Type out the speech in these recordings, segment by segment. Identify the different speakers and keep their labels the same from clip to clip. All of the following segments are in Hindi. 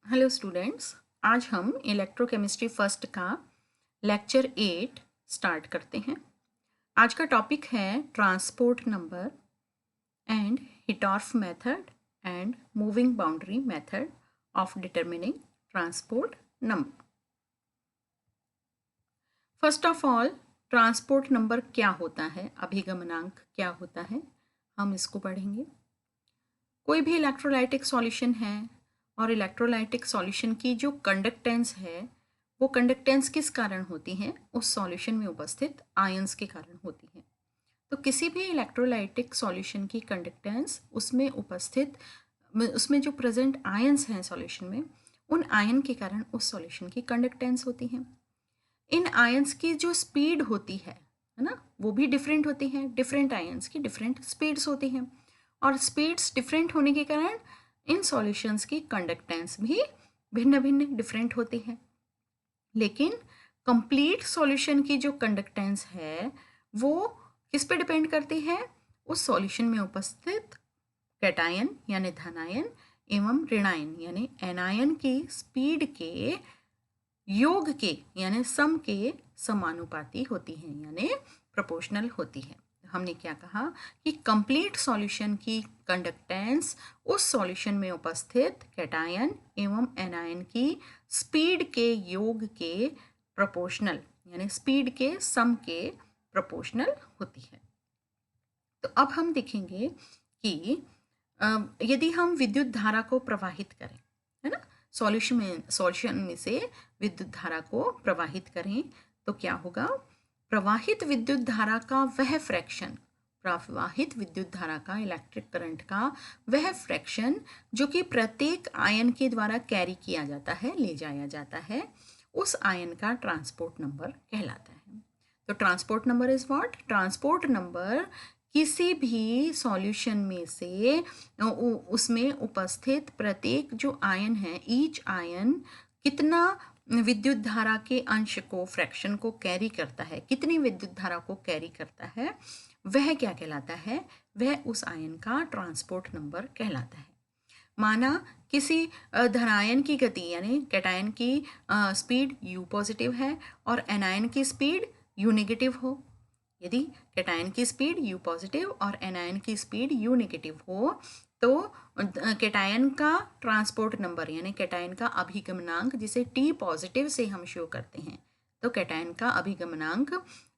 Speaker 1: हेलो स्टूडेंट्स, आज हम इलेक्ट्रोकेमिस्ट्री फर्स्ट का लेक्चर 8 स्टार्ट करते हैं। आज का टॉपिक है transport number and Hittorf method and moving boundary method of determining transport number. First of all, transport number क्या होता है, अभिगमनांक क्या होता है, हम इसको पढ़ेंगे। कोई भी इलेक्ट्रोलाइटिक सॉल्यूशन है और इलेक्ट्रोलाइटिक सॉल्यूशन की जो कंडक्टेंस है वो कंडक्टेंस किस कारण होती है, उस सॉल्यूशन में उपस्थित आयंस के कारण होती है। तो किसी भी इलेक्ट्रोलाइटिक सॉल्यूशन की कंडक्टेंस उसमें जो प्रेजेंट आयंस हैं सॉल्यूशन में, उन आयन के कारण उस सॉल्यूशन की कंडक्टेंस होती है। इन आयंस की जो स्पीड होती है ना, वो भी डिफरेंट होती है। डिफरेंट आयंस की डिफरेंट स्पीड्स होती हैं और स्पीड्स डिफरेंट होने के कारण इन सॉल्यूशंस की कंडक्टेंस भी भिन्न भिन्न डिफरेंट होती है। लेकिन कंप्लीट सॉल्यूशन की जो कंडक्टेंस है वो किस पे डिपेंड करती है, उस सॉल्यूशन में उपस्थित कैटायन यानी धनायन एवं ऋणायन यानी एनायन की स्पीड के योग के यानी सम के समानुपाती होती है, यानी प्रोपोर्शनल होती है। हमने क्या कहा कि कंप्लीट सॉल्यूशन की कंडक्टेंस उस सॉल्यूशन में उपस्थित कैटायन एवं एनायन की स्पीड के योग के प्रोपोर्शनल यानी स्पीड के सम के प्रोपोर्शनल होती है। तो अब हम देखेंगे कि यदि हम विद्युत धारा को प्रवाहित करें, है ना, सॉल्यूशन में से विद्युत धारा को प्रवाहित करें तो क्या होगा। प्रवाहित विद्युत धारा का वह फ्रैक्शन, प्रवाहित विद्युत धारा का, इलेक्ट्रिक करंट का वह फ्रैक्शन जो कि प्रत्येक आयन के द्वारा कैरी किया जाता है, ले जाया जाता है, उस आयन का ट्रांसपोर्ट नंबर कहलाता है। तो transport number is what? Transport number किसी भी सॉल्यूशन में से उसमें उपस्थित प्रत्येक जो आयन है, ईच आयन कितना विद्युत धारा के अंश को, फ्रैक्शन को कैरी करता है, कितनी विद्युत धारा को कैरी करता है, वह क्या कहलाता है, वह उस आयन का ट्रांसपोर्ट नंबर कहलाता है। माना किसी धनायन की गति यानी कैटायन की स्पीड u पॉजिटिव है और एनायन की स्पीड u नेगेटिव हो। यदि कैटायन की स्पीड u पॉजिटिव और एनायन की स्पीड u नेगेटिव हो तो कैटायन का ट्रांसपोर्ट नंबर यानी कैटायन का अभिगमनांक, जिसे T पॉजिटिव से हम शो करते हैं, तो कैटायन का अभिगमनांक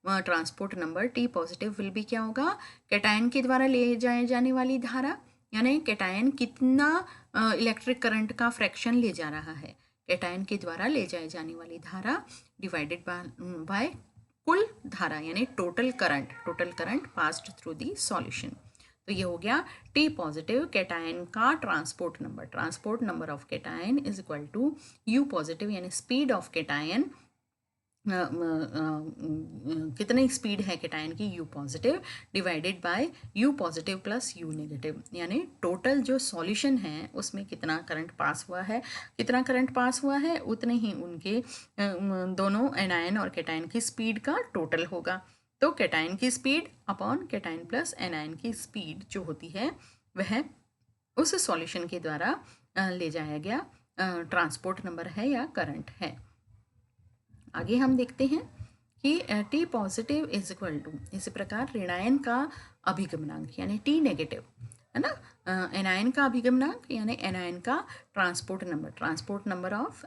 Speaker 1: transport number T positive will भी क्या होगा, कैटायन के द्वारा ले जाए जाने वाली धारा यानी कैटायन कितना इलेक्ट्रिक करंट का फ्रैक्शन ले जा रहा है, कैटायन के द्वारा ले जाए जाने वाली धारा डिवाइडेड बाय कुल धारा यानी total current passed through the solution. तो ये हो गया T पॉजिटिव कैटायन का transport number of cation is equal to U positive यानी स्पीड ऑफ कैटायन, कितनी स्पीड है कैटायन की U positive divided by U positive plus U negative, यानी टोटल जो सॉल्यूशन है उसमें कितना करंट पास हुआ है उतने ही उनके दोनों एनायन और कैटायन की स्पीड का टोटल होगा। तो कैटायन की speed upon cation plus anion की स्पीड जो होती है वह उस सॉल्यूशन के द्वारा ले जाया गया ट्रांसपोर्ट नंबर है या करंट है। आगे हम देखते हैं कि T positive is equal to, इसी प्रकार ऋणायन का अभिगमनांक यानी T नेगेटिव, है ना, एनायन का अभिगमनांक यानी एनायन का ट्रांसपोर्ट नंबर ऑफ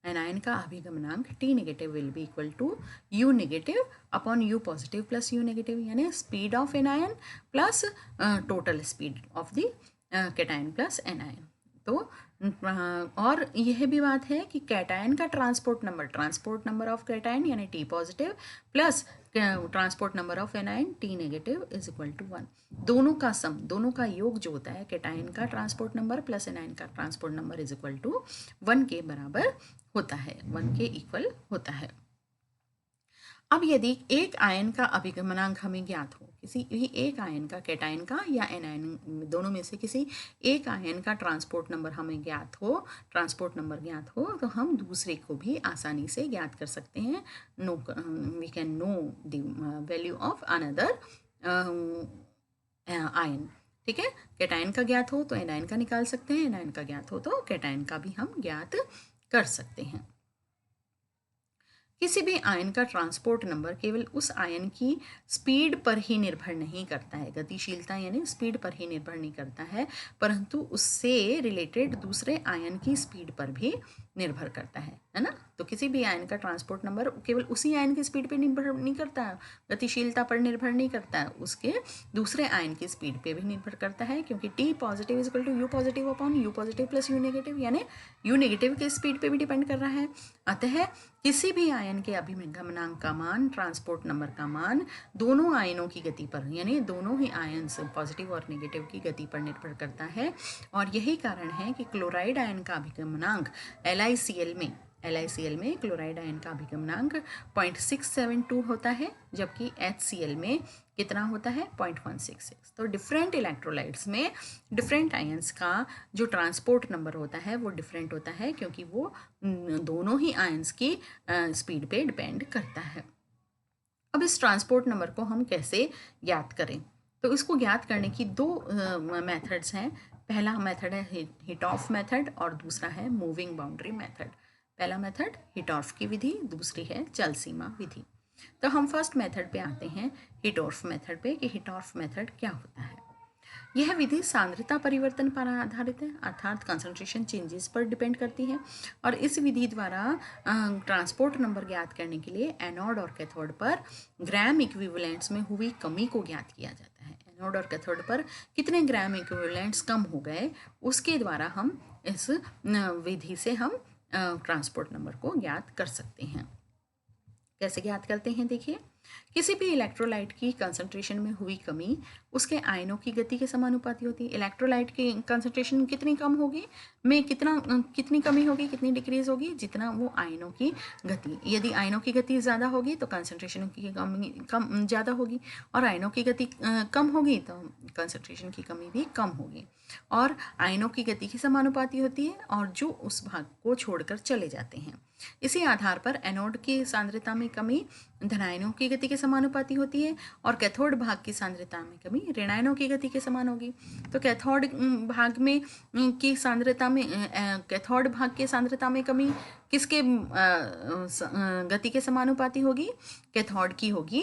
Speaker 1: एनायन का अभिगमनांक T negative will be equal to U negative upon U positive plus U negative यानी speed of anion plus total speed of the cation plus anion. तो और यह भी बात है कि कैटायन का ट्रांसपोर्ट नंबर ऑफ कैटायन यानी T positive plus transport number of anion T negative is equal to 1। दोनों का सम, दोनों का योग जो होता है कैटायन का ट्रांसपोर्ट नंबर प्लस एनायन का transport number is equal to 1 के बराबर होता है, 1 के इक्वल होता है। अब यदि एक आयन का अभिगमनांक हमें ज्ञात हो, किसी भी एक आयन का, कैटायन का या एनायन, दोनों में से किसी एक आयन का ट्रांसपोर्ट नंबर हमें ज्ञात हो, तो हम दूसरे को भी आसानी से ज्ञात कर सकते हैं। We can know the value of another ion. ठीक है, कैटायन का ज्ञात हो तो एनायन का निकाल सकते हैं, एनायन का ज्ञात हो तो कैटायन का भी हम ज्ञात कर सकते हैं। किसी भी आयन का ट्रांसपोर्ट नंबर केवल उस आयन की स्पीड पर ही निर्भर नहीं करता है, गतिशीलता यानी स्पीड पर ही निर्भर नहीं करता है, परंतु उससे रिलेटेड दूसरे आयन की स्पीड पर भी निर्भर करता है ना। तो किसी भी आयन का ट्रांसपोर्ट नंबर केवल उसी आयन की स्पीड पर निर्भर नहीं करता है, गतिशीलता पर निर्भर नहीं करता है, उसके दूसरे आयन की स्पीड पे भी निर्भर करता है, क्योंकि T positive is equal to U positive upon U positive plus U negative, यानी यू नेगेटिव के स्पीड पे भी डिपेंड कर रहा है। अतः किसी भी आयन के अभिगमनांक का मान, ट्रांसपोर्ट नंबर का मान दोनों आयनों की गति पर, यानी दोनों ही आयन्स पॉजिटिव और नेगेटिव की गति पर निर्भर करता है। और यही कारण है कि क्लोराइड आयन का अभिगमनांक LiCl में क्लोराइड आयन का अभिगमनांक 0.672 होता है, जबकि HCl में कितना होता है 0.166। तो डिफरेंट इलेक्ट्रोलाइट्स में डिफरेंट आयंस का जो ट्रांसपोर्ट नंबर होता है वो डिफरेंट होता है, क्योंकि वो दोनों ही आयंस की स्पीड पे डिपेंड करता है। अब इस ट्रांसपोर्ट नंबर को हम कैसे ज्ञात करें? तो इसको ज्ञात करने की दो मेथड्स हैं। पहला मेथड है हिटॉफ मेथड और दूसरा है मूविंग बाउंड्री मेथड। पहला मेथड हिटॉफ की विधि, दूसरी है जल सीमा विधि। तो हम फर्स्ट मेथड पे आते हैं, हिटॉफ मेथड पे, कि हिटॉफ मेथड क्या होता है। यह विधि सांद्रता परिवर्तन पर आधारित है, अर्थात कंसंट्रेशन चेंजेस पर डिपेंड करती है। और इस विधि द्वारा ट्रांसपोर्ट नंबर ज्ञात करने के लिए एनोड और कैथोड पर ग्राम इक्विवेलेंट्स में हुई कमी को ज्ञात किया जाता है। एनोड और कैथोड पर कितने ग्राम इक्विवेलेंट्स कम हो गए, उसके द्वारा हम इस विधि से हम ट्रांसपोर्ट नंबर को ज्ञात कर सकते हैं। कैसे ज्ञात करते हैं, देखिए। किसी भी इलेक्ट्रोलाइट की कंसंट्रेशन में हुई कमी उसके आयनों की गति के समानुपाती होती है। इलेक्ट्रोलाइट की कंसंट्रेशन कितनी कम होगी, में कितनी कमी होगी, कितनी डिक्रीज होगी, जितना वो आयनों की गति। यदि आयनों की गति ज़्यादा होगी तो कंसंट्रेशन की कम ज़्यादा होगी, और आयनों की गति कम होगी तो कंसंट्रेशन की कमी भी कम होगी। और आयनों की गति की समानुपाती होती है, और जो उस भाग को छोड़कर चले जाते हैं। इसी आधार पर एनोड की सांद्रता में कमी धनायनों की गति के समानुपाती होती है, और कैथोड भाग की सांद्रता में कमी ऋणायनों की गति के समान होगी। तो कैथोड भाग में की सांद्रता में कैथोड भाग की सांद्रता में कमी किसके गति के समानुपाती होगी? कैथोड की होगी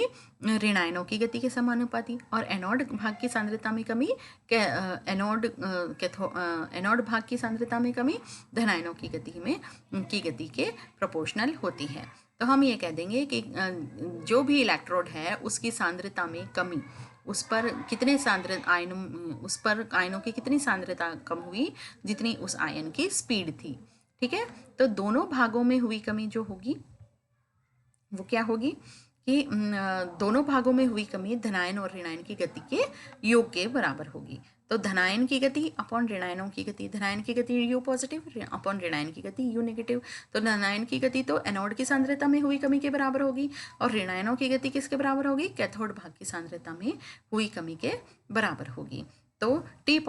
Speaker 1: ऋणायनों की गति के समानुपाती, और एनोड भाग की सांद्रता में कमी एनोड भाग की सांद्रता में कमी धनायनों की गति के प्रोपोर्शनल होती है। तो हम ये कह देंगे कि जो भी इलेक्ट्रोड है उसकी सांद्रता में कमी, उस पर आयनों की कितनी सांद्रता कम हुई, जितनी उस आयन की स्पीड थी। ठीक है, तो दोनों भागों में हुई कमी जो होगी वो क्या होगी कि दोनों भागों में हुई कमी धनायन और ऋणायन की गति के योग के बराबर होगी। तो धनायन की गति अपॉन ऋणायनों की गति, धनायन की गति यू पॉजिटिव अपॉन ऋणायन की गति यू नेगेटिव। तो धनायन की गति तो एनोड की सांद्रता में हुई कमी के बराबर होगी, और ऋणायनों की गति किसके बराबर होगी? कैथोड भाग की सांद्रता में हुई कमी के बराबर होगी। तो टी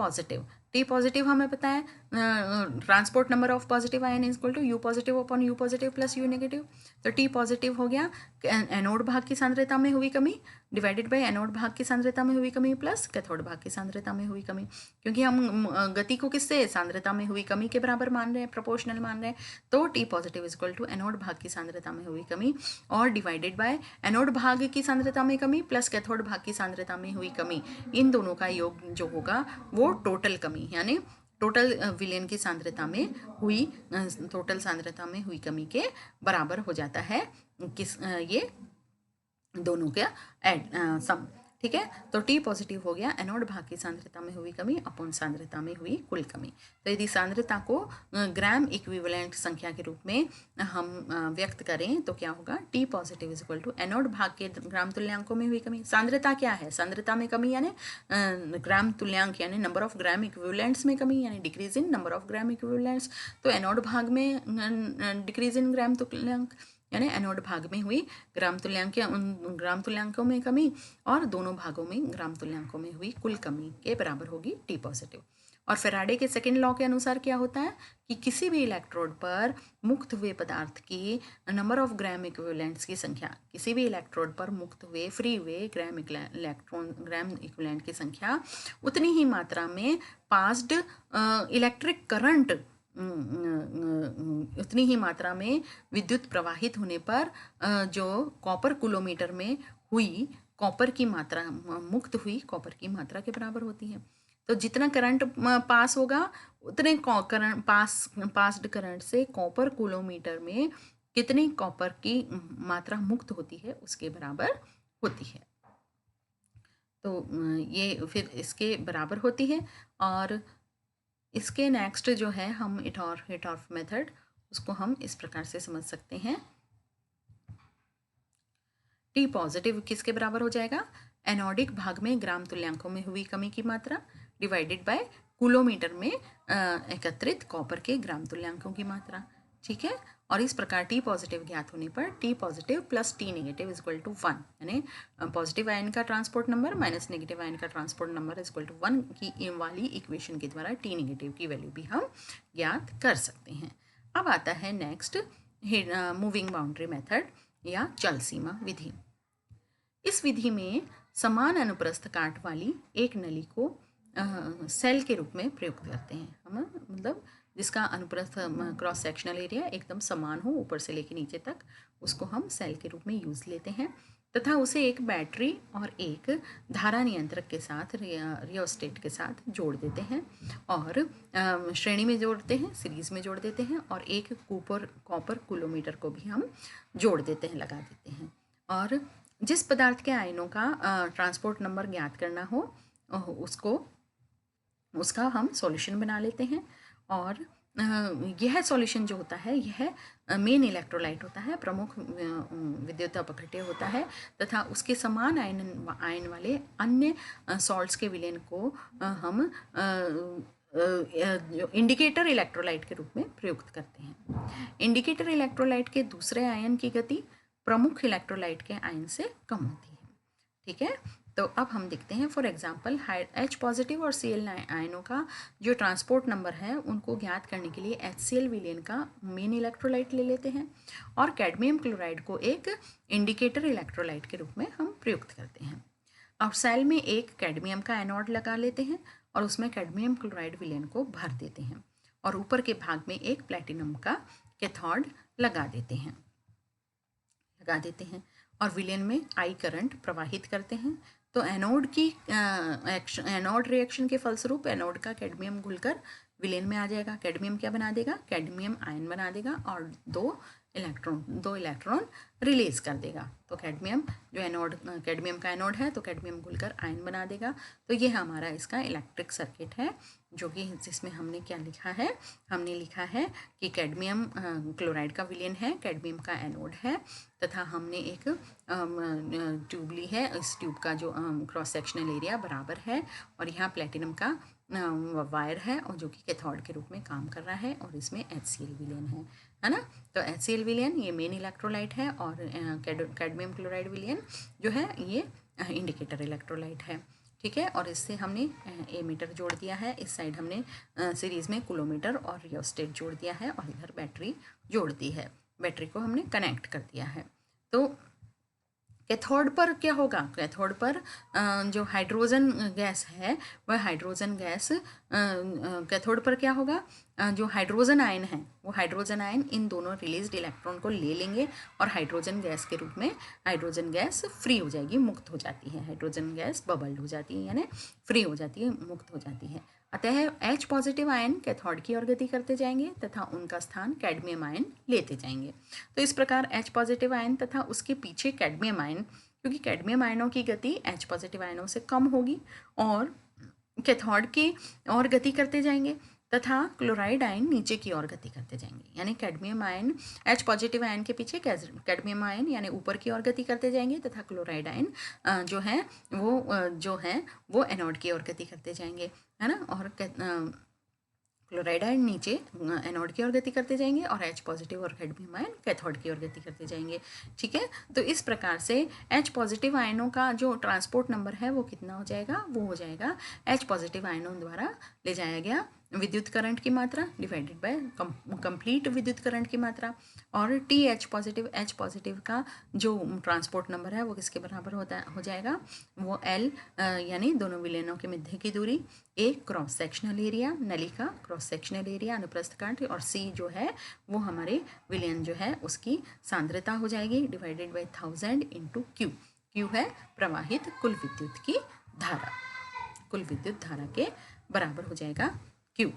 Speaker 1: पॉजिटिव हमें पता है, transport number of positive ion is equal to U positive upon U positive plus U negative. तो टी पॉजिटिव हो गया एनोड भाग की सांद्रता में हुई कमी डिवाइडेड बाय एनोड भाग की सांद्रता में हुई कमी प्लस कैथोड भाग की सांद्रता में हुई कमी, क्योंकि हम गति को किससे सांद्रता में हुई कमी के बराबर मान रहे हैं, प्रोपोर्शनल मान रहे हैं। तो T positive is equal to anode भाग की सांद्रता में हुई कमी और डिवाइडेड बाय एनोड भाग की सांद्रता में कमी प्लस कैथोड भाग की सांद्रता में हुई कमी, इन दोनों का योग जो होगा वो टोटल कमी, यानी टोटल विलयन की सांद्रता में हुई कमी के बराबर हो जाता है ये दोनों का सम। ठीक है, तो टी पॉजिटिव हो गया एनोड भाग की सांद्रता में हुई कमी अपॉन सांद्रता में हुई कुल कमी। तो यदि सांद्रता को ग्राम इक्विवेलेंट संख्या के रूप में हम व्यक्त करें तो क्या होगा? T positive is equal to anode भाग के ग्राम तुल्यांकों में हुई कमी। सांद्रता क्या है? सांद्रता में कमी यानी ग्राम तुल्यांक यानी नंबर ऑफ ग्राम इक्विवेलेंट्स में कमी, यानी decrease in number of gram equivalents. तो एनोड भाग में डिक्रीज इन ग्राम तुल्यांक यानी एनोड भाग में हुई ग्राम तुल्यांकों में कमी, और दोनों भागों में ग्राम तुल्यांकों में हुई कुल कमी के बराबर होगी टी पॉजिटिव। और फैराडे के सेकेंड लॉ के अनुसार क्या होता है कि किसी भी इलेक्ट्रोड पर मुक्त हुए पदार्थ की नंबर ऑफ ग्राम इक्विवेलेंट्स की संख्या, किसी भी इलेक्ट्रोड पर मुक्त हुए फ्री हुए ग्राम इक्विवेलेंट की संख्या उतनी ही मात्रा में पास्ड इलेक्ट्रिक करंट, उतनी ही मात्रा में विद्युत प्रवाहित होने पर जो कॉपर कुलोमीटर में हुई कॉपर की मात्रा, मुक्त हुई कॉपर की मात्रा के बराबर होती है। तो जितना करंट पास होगा उतने करंट पास्ड करंट से कॉपर किलोमीटर में कितनी कॉपर की मात्रा मुक्त होती है उसके बराबर होती है। तो ये फिर इसके बराबर होती है। और इसके नेक्स्ट जो है हम हिटॉर्फ मेथड, उसको हम इस प्रकार से समझ सकते हैं। टी पॉजिटिव किसके बराबर हो जाएगा, एनोडिक भाग में ग्राम तुल्यांकों में हुई कमी की मात्रा डिवाइडेड बाय किलोमीटर में एकत्रित कॉपर के ग्राम तुल्यांकों की मात्रा। ठीक है, और इस प्रकार टी पॉजिटिव ज्ञात होने पर T positive plus T negative is equal to 1, यानी पॉजिटिव आयन का transport number minus negative ion का transport number is equal to 1 की वाली इक्वेशन के द्वारा टी नेगेटिव की वैल्यू भी हम ज्ञात कर सकते हैं। अब आता है नेक्स्ट मूविंग बाउंड्री मेथड या जल सीमा विधि। इस विधि में समान अनुप्रस्थ काट वाली एक नली को सेल के रूप में प्रयुक्त करते हैं हम, मतलब जिसका अनुप्रस्थ क्रॉस सेक्शनल एरिया एकदम समान हो ऊपर से लेकर नीचे तक, उसको हम सेल के रूप में यूज़ लेते हैं तथा उसे एक बैटरी और एक धारा नियंत्रक के साथ रियोस्टेट के साथ जोड़ देते हैं और श्रेणी में जोड़ते हैं, सीरीज़ में जोड़ देते हैं और एक कॉपर किलोमीटर को भी हम जोड़ देते हैं, लगा देते हैं। और जिस पदार्थ के आयनों का ट्रांसपोर्ट नंबर ज्ञात करना हो उसका हम सॉल्यूशन बना लेते हैं। और यह सॉल्यूशन जो होता है यह मेन इलेक्ट्रोलाइट होता है, प्रमुख विद्युत अपघट्य होता है तथा उसके समान आयन वाले अन्य सॉल्ट्स के विलयन को हम इंडिकेटर इलेक्ट्रोलाइट के रूप में प्रयुक्त करते हैं। इंडिकेटर इलेक्ट्रोलाइट के दूसरे आयन की गति प्रमुख इलेक्ट्रोलाइट के आयन से कम होती है। ठीक है, तो अब हम देखते हैं फॉर एग्जांपल H पॉजिटिव और Cl आयनों का जो ट्रांसपोर्ट नंबर है उनको ज्ञात करने के लिए HCl विलयन का मेन इलेक्ट्रोलाइट ले लेते हैं और कैडमियम क्लोराइड को एक इंडिकेटर इलेक्ट्रोलाइट के रूप में हम प्रयुक्त करते हैं। अब सेल में एक कैडमियम का एनोड लगा लेते हैं और उसमें कैडमियम क्लोराइड विलयन को भर देते हैं और ऊपर के भाग में एक प्लेटिनम का कैथोड लगा देते हैं और विलयन में आई करंट प्रवाहित करते हैं। तो एनोड रिएक्शन के फलस्वरूप एनोड का कैडमियम घुलकर विलयन में आ जाएगा। कैडमियम क्या बना देगा, कैडमियम आयन बना देगा और दो इलेक्ट्रॉन रिलीज कर देगा। तो कैडमियम का एनोड है तो कैडमियम घुलकर आयन बना देगा। तो ये हमारा इसका इलेक्ट्रिक सर्किट है जो कि जिसमें हमने क्या लिखा है, हमने लिखा है कि कैडमियम क्लोराइड का विलयन है, कैडमियम का एनोड है तथा हमने एक ट्यूब ली है, इस ट्यूब का जो क्रॉस सेक्शनल एरिया बराबर है और यहाँ प्लेटिनम का वायर है और जो कि कैथोड के रूप में काम कर रहा है और इसमें HCl विलयन है ना। तो HCl विलयन ये मेन इलेक्ट्रोलाइट है और कैडमियम क्लोराइड विलयन जो है ये इंडिकेटर इलेक्ट्रोलाइट है। ठीक है, और इससे हमने एमीटर जोड़ दिया है, इस साइड हमने सीरीज़ में किलोमीटर और रियोस्टेट जोड़ दिया है और इधर बैटरी जोड़ दी है, बैटरी को हमने कनेक्ट कर दिया है। तो कैथोड पर क्या होगा, कैथोड पर जो हाइड्रोजन गैस है वह हाइड्रोजन गैस कैथोड पर क्या होगा, जो हाइड्रोजन आयन है वो हाइड्रोजन आयन इन दोनों रिलीज्ड इलेक्ट्रॉन को ले लेंगे और हाइड्रोजन गैस के रूप में हाइड्रोजन गैस फ्री हो जाएगी, मुक्त हो जाती है, हाइड्रोजन गैस बबल्ड हो जाती है यानी फ्री हो जाती है, मुक्त हो जाती है। अतः H पॉजिटिव आयन कैथोड की ओर गति करते जाएंगे तथा उनका स्थान कैडमियम आयन लेते जाएंगे। तो इस प्रकार H पॉजिटिव आयन तथा उसके पीछे कैडमियम आयन, क्योंकि कैडमियम आयनों की गति H पॉजिटिव आयनों से कम होगी और कैथोड की ओर गति करते जाएंगे तथा क्लोराइड आयन नीचे की ओर गति करते जाएंगे, यानी cadmium ion H positive ion के पीछे कैडमियम आयन यानी ऊपर की ओर गति करते जाएंगे तथा क्लोराइड आयन जो है वो एनोड की ओर गति करते जाएंगे, है ना। और क्लोराइड आयन नीचे एनोड की ओर गति करते जाएंगे और H पॉजिटिव और कैडमियम आयन कैथोड की ओर गति करते जाएंगे। ठीक है, तो इस प्रकार से H पॉजिटिव आयनों का जो ट्रांसपोर्ट नंबर है वो कितना हो जाएगा, वो हो जाएगा H पॉजिटिव आयनों द्वारा ले जाया गया विद्युत करंट की मात्रा डिवाइडेड बाय कंप्लीट विद्युत करंट की मात्रा, और H पॉजिटिव का जो ट्रांसपोर्ट नंबर है वो किसके बराबर हो जाएगा, वो L यानी दोनों विलयनों के मध्य की दूरी, A क्रॉस सेक्शनल एरिया नली का क्रॉस सेक्शनल एरिया अनुप्रस्थ काट, और C जो है वो हमारे विलयन जो है उसकी सांद्रता हो जाएगी divided by 1000 into Q। Q है प्रवाहित कुल विद्युत की धारा, कुल विद्युत धारा के बराबर हो जाएगा Q।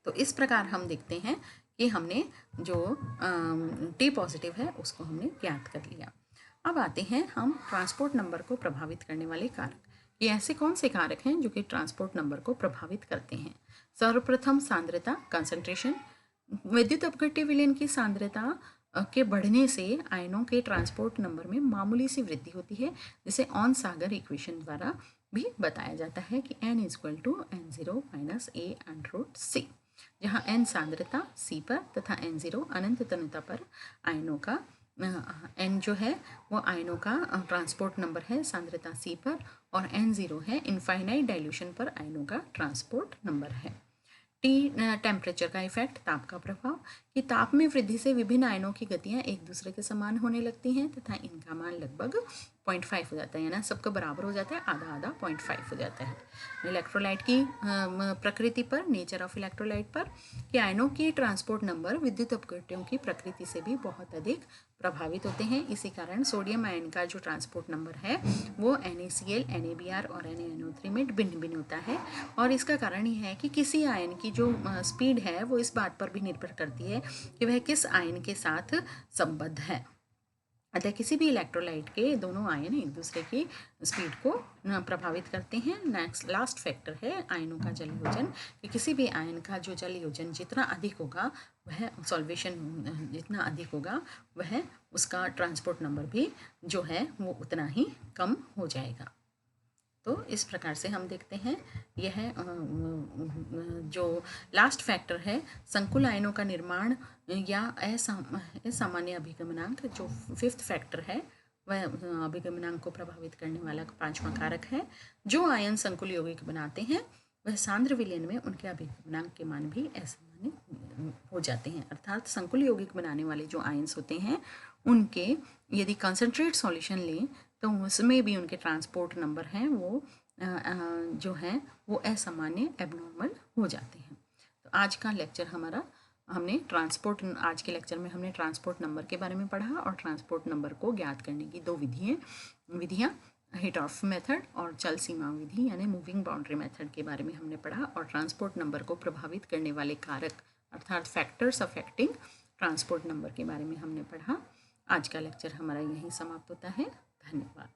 Speaker 1: तो इस प्रकार हम देखते हैं कि हमने जो T पॉजिटिव है उसको हमने ज्ञात कर लिया। अब आते हैं हम ट्रांसपोर्ट नंबर को प्रभावित करने वाले कारक। ये ऐसे कौन से कारक हैं जो कि ट्रांसपोर्ट नंबर को प्रभावित करते हैं। सर्वप्रथम सांद्रता कंसंट्रेशन। विद्युत अपघट्य विलयन की सांद्रता के बढ़ने से आयनों के ट्रांसपोर्ट नंबर में मामूली सी वृद्धि होती है, जिसे ऑन सागर इक्वेशन द्वारा भी बताया जाता है कि n = n0 - a√c, जहाँ n सांद्रता c पर तथा n0 अनंत तनता पर आयनों का n जो है वो आयनों का ट्रांसपोर्ट नंबर है सांद्रता c पर, और n0 है इनफाइनाइट डाइल्यूशन पर आयनों का ट्रांसपोर्ट नंबर है। T टेम्परेचर का इफेक्ट, ताप का प्रभाव, कि ताप में वृद्धि से विभिन्न आयनों की गतियां एक दूसरे के समान होने लगती हैं तथा इनका मान लगभग 0.5 हो जाता है, यानी सबका बराबर हो जाता है, आधा आधा 0.5 हो जाता है। इलेक्ट्रोलाइट की प्रकृति पर, नेचर ऑफ इलेक्ट्रोलाइट पर, कि आयनों की ट्रांसपोर्ट नंबर विद्युत अपघट्यों की प्रकृति से भी बहुत अधिक प्रभावित होते हैं। इसी कारण सोडियम आयन का जो ट्रांसपोर्ट नंबर है वो NaCl, NaBr और NaNO3 में भिन्न भिन्न होता है, और इसका कारण यह है कि किसी आयन की जो स्पीड है वो इस बात पर भी निर्भर करती है कि वह किस आयन के साथ संबद्ध है। अतः किसी भी इलेक्ट्रोलाइट के दोनों आयन एक दूसरे की स्पीड को प्रभावित करते हैं। नेक्स्ट लास्ट फैक्टर है आयनों का जल योजन, कि किसी भी आयन का जो जल योजन जितना अधिक होगा वह सॉल्वेशन जितना अधिक होगा वह उसका ट्रांसपोर्ट नंबर भी जो है वो उतना ही कम हो जाएगा। तो इस प्रकार से हम देखते हैं यह जो लास्ट फैक्टर है संकुल आयनों का निर्माण या असामान्य अभिगमनांक, जो फिफ्थ फैक्टर है वह अभिगमनांक को प्रभावित करने वाला पांचवा कारक है। जो आयन संकुल यौगिक बनाते हैं वह सांद्र विलयन में उनके अभिगमनांक के मान भी असामान्य हो जाते हैं, अर्थात संकुल यौगिक बनाने वाले जो आयन्स होते हैं उनके यदि कंसंट्रेट सॉल्यूशन लें तो उसमें भी उनके ट्रांसपोर्ट नंबर हैं वो जो हैं वो असामान्य एबनॉर्मल हो जाते हैं। तो आज का लेक्चर हमारा आज के लेक्चर में हमने ट्रांसपोर्ट नंबर के बारे में पढ़ा, और ट्रांसपोर्ट नंबर को ज्ञात करने की दो विधियाँ हिटॉफ मेथड और चल सीमा विधि यानी मूविंग बाउंड्री मेथड के बारे में हमने पढ़ा, और ट्रांसपोर्ट नंबर को प्रभावित करने वाले कारक अर्थात फैक्टर्स अफेक्टिंग ट्रांसपोर्ट नंबर के बारे में हमने पढ़ा। आज का लेक्चर हमारा यहीं समाप्त होता है। धन्यवाद।